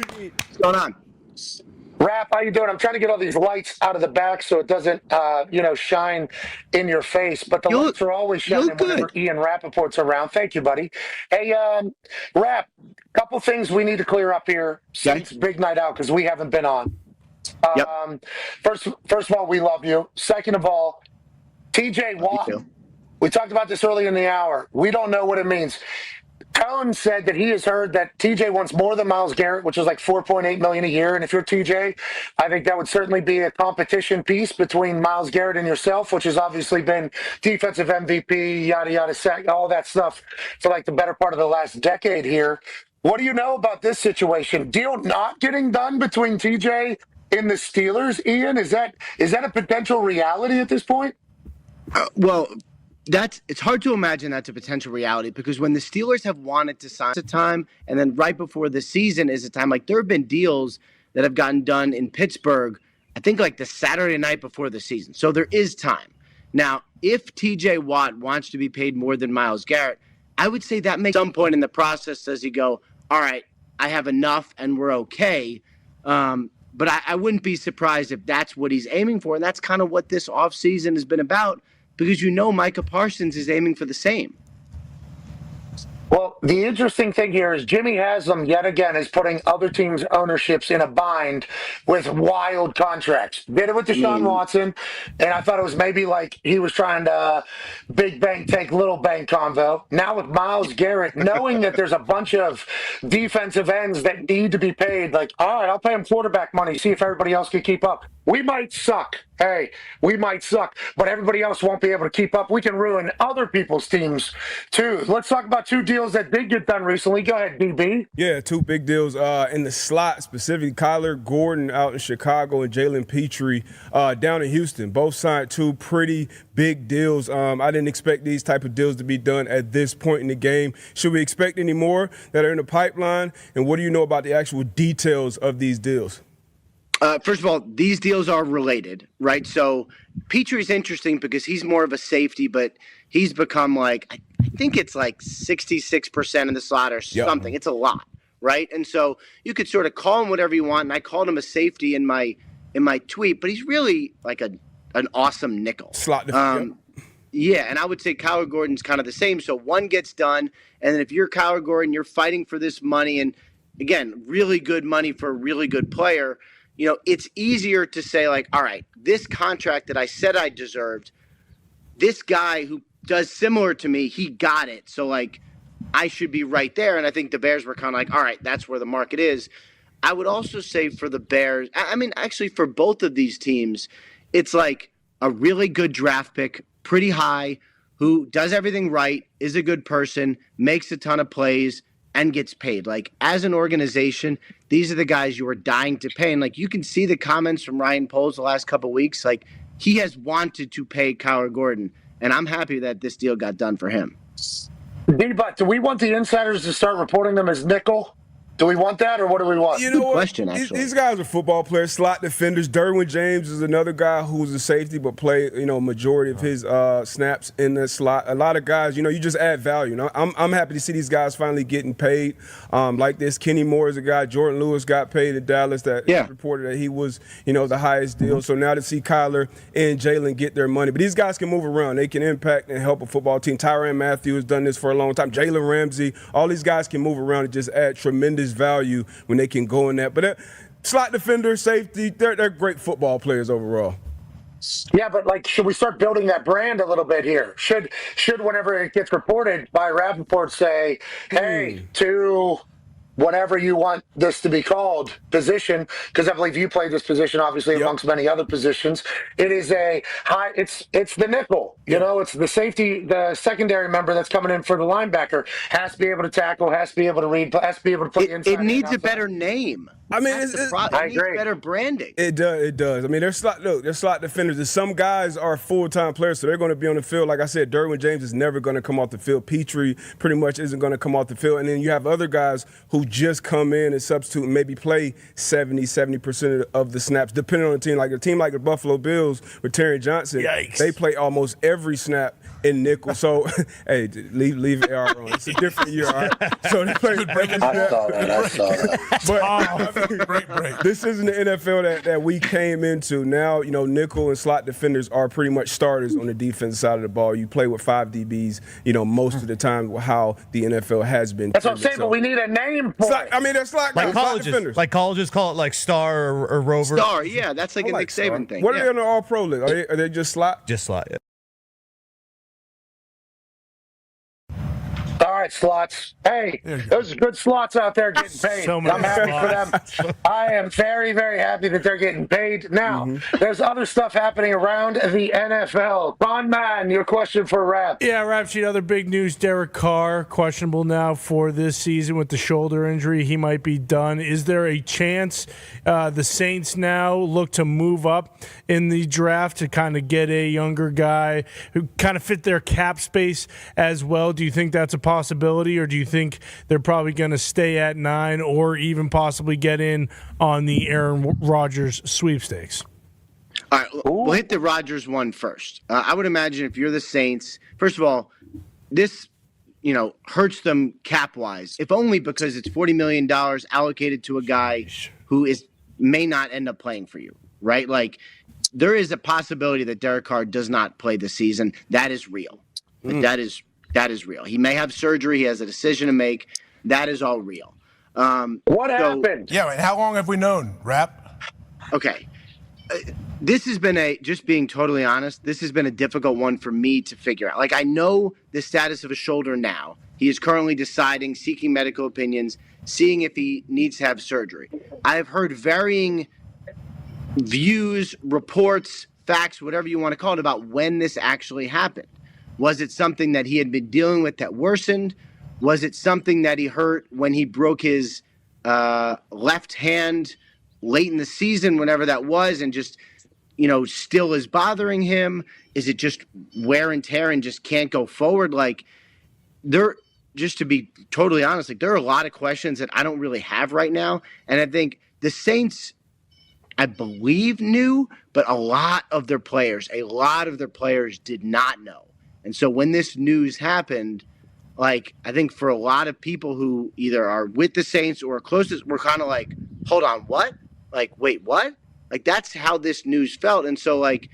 What's going on? Rap, how you doing? I'm trying to get all these lights out of the back so it doesn't, shine in your face. But the You lights are always look shining whenever good. Ian Rappaport's around. Thank you, buddy. Hey, Rap, couple things we need to clear up here Okay. since Big Night Out because we haven't been on. Yep. First of all, we love you. Second of all, TJ You Watt. too. We talked about this early in the hour. We don't know what it means. Cohen said that he has heard that TJ wants more than Myles Garrett, which is like $4.8 million a year. And if you're TJ, I think that would certainly be a competition piece between Myles Garrett and yourself, which has obviously been defensive MVP, yada yada, sack, all that stuff for like the better part of the last decade here. What do you know about this situation? Deal not getting done between TJ and the Steelers, Ian? Is that a potential reality at this point? Well, it's hard to imagine that's a potential reality because when the Steelers have wanted to sign a time, and then right before the season is a time, like there have been deals that have gotten done in Pittsburgh, I think like the Saturday night before the season. So there is time. Now, if TJ Watt wants to be paid more than Myles Garrett, I would say that makes some point in the process does he go, all right, I have enough and we're okay. But I wouldn't be surprised if that's what he's aiming for. And that's kind of what this offseason has been about. Because Micah Parsons is aiming for the same. Well, the interesting thing here is Jimmy Haslam, yet again, is putting other teams' ownerships in a bind with wild contracts. Did it with Deshaun Watson, and I thought it was maybe like he was trying to big bank take little bank convo. Now with Myles Garrett, knowing that there's a bunch of defensive ends that need to be paid, like, all right, I'll pay him quarterback money, see if everybody else can keep up. We might suck. Hey, we might suck, but everybody else won't be able to keep up. We can ruin other people's teams, too. Let's talk about two deals that did get done recently. Go ahead, DB. Yeah, two big deals in the slot, specifically Kyler Gordon out in Chicago and Jalen Petrie down in Houston. Both signed two pretty big deals. I didn't expect these type of deals to be done at this point in the game. Should we expect any more that are in the pipeline? And what do you know about the actual details of these deals? First of all, these deals are related, right? So Petrie's interesting because he's more of a safety, but he's become like, I think it's like 66% in the slot or something. Yep. It's a lot, right? And so you could sort of call him whatever you want. And I called him a safety in my tweet, but he's really like an awesome nickel. Slot. Yeah, and I would say Kyler Gordon's kind of the same. So one gets done, and then if you're Kyler Gordon, you're fighting for this money, and again, really good money for a really good player. It's easier to say, like, all right, this contract that I said I deserved, this guy who does similar to me, he got it. So, like, I should be right there. And I think the Bears were kind of like, all right, that's where the market is. I would also say for the Bears, I mean, actually for both of these teams, it's like a really good draft pick, pretty high, who does everything right, is a good person, makes a ton of plays, and gets paid. Like, as an organization, these are the guys you are dying to pay. And, like, you can see the comments from Ryan Poles the last couple of weeks. Like, he has wanted to pay Kyler Gordon, and I'm happy that this deal got done for him. D-But, do we want the insiders to start reporting them as nickel? Do we want that, or what do we want? You know Good question, actually. These guys are football players, slot defenders. Derwin James is another guy who's a safety, but played, majority of his snaps in the slot. A lot of guys, you just add value. I'm happy to see these guys finally getting paid like this. Kenny Moore is a guy. Jordan Lewis got paid in Dallas that reported that he was, the highest deal. Mm-hmm. So now to see Kyler and Jalen get their money. But these guys can move around. They can impact and help a football team. Tyrann Mathieu has done this for a long time. Jalen Ramsey. All these guys can move around and just add tremendous value when they can go in that. But slot defender, safety, they're great football players overall. Yeah, but like, should we start building that brand a little bit here? Should whenever it gets reported by Rappaport say, hey, to whatever you want this to be called position, because I believe you played this position obviously amongst many other positions. It is a high, it's the nickel, it's the safety, the secondary member that's coming in for the linebacker has to be able to tackle, has to be able to read, has to be able to play inside. It needs a better name. I mean, That's the it's, problem. I It needs agree. better branding. it does. It does. I mean, they're slot defenders. And some guys are full-time players, so they're going to be on the field. Like I said, Derwin James is never going to come off the field. Petrie pretty much isn't going to come off the field. And then you have other guys who just come in and substitute and maybe play 70% of the snaps, depending on the team. Like a team like the Buffalo Bills with Terry Johnson, Yikes. they play almost every snap in nickel. So, hey, leave AR on. It's a different year, all right? So they play every I snap. saw that. But Great break. this isn't the NFL that we came into. Now, nickel and slot defenders are pretty much starters on the defense side of the ball. You play with 5 DBs, most of the time, how the NFL has been. That's what I'm saying, So- but we need a name for Slot- it. I mean, they're slot Like guys, slot colleges, defenders. like colleges call it like star or rover. Star, yeah, that's like I a like Nick Saban Star. thing. What are yeah. they on the All-Pro list? Are they just slot? Just slot. Yeah. All right, slots. Hey, There you go. there's good slots out there getting paid. So many I'm happy slots. for them. I am very, very happy that they're getting paid. Now, there's other stuff happening around the NFL. Bon Man, your question for Rap. Yeah, rap sheet. Other big news: Derek Carr questionable now for this season with the shoulder injury. He might be done. Is there a chance the Saints now look to move up in the draft to kind of get a younger guy who kind of fit their cap space as well? Do you think that's a possibility, or do you think they're probably going to stay at 9 or even possibly get in on the Aaron Rodgers sweepstakes? All right, we'll hit the Rodgers one first. I would imagine if you're the Saints, first of all, this hurts them cap wise, if only because it's $40 million allocated to a guy who may not end up playing for you, right? Like there is a possibility that Derek Carr does not play this season. That is real. Like, that is real. He may have surgery. He has a decision to make. That is all real. What happened? Yeah, wait, how long have we known, Rap? Okay. This has been just being totally honest, this has been a difficult one for me to figure out. Like, I know the status of his shoulder now. He is currently deciding, seeking medical opinions, seeing if he needs to have surgery. I have heard varying views, reports, facts, whatever you want to call it, about when this actually happened. Was it something that he had been dealing with that worsened? Was it something that he hurt when he broke his left hand late in the season, whenever that was, and just, still is bothering him? Is it just wear and tear and just can't go forward? Like, just to be totally honest, like there are a lot of questions that I don't really have right now. And I think the Saints, I believe, knew, but a lot of their players did not know. And so when this news happened, like, I think for a lot of people who either are with the Saints or are closest, we're kind of like, hold on, what? Like, wait, what? Like, that's how this news felt. And so, like,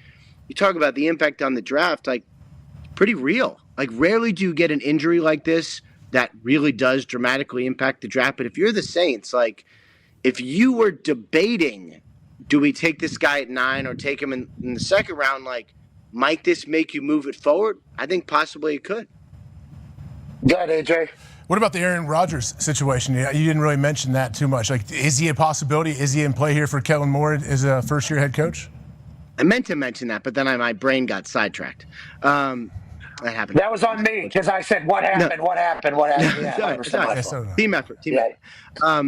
you talk about the impact on the draft, like, pretty real. Like, rarely do you get an injury like this that really does dramatically impact the draft. But if you're the Saints, like, if you were debating, do we take this guy at 9 or take him in the second round, like, might this make you move it forward? I think possibly it could. Go ahead, AJ. What about the Aaron Rodgers situation? You didn't really mention that too much. Like, is he a possibility? Is he in play here for Kellen Moore as a first-year head coach? I meant to mention that, but then my brain got sidetracked. That happened. That was on me because I said, what happened? What happened? What happened? Yeah, Sorry, 100% my sorry. fault. no. Team effort. Yeah.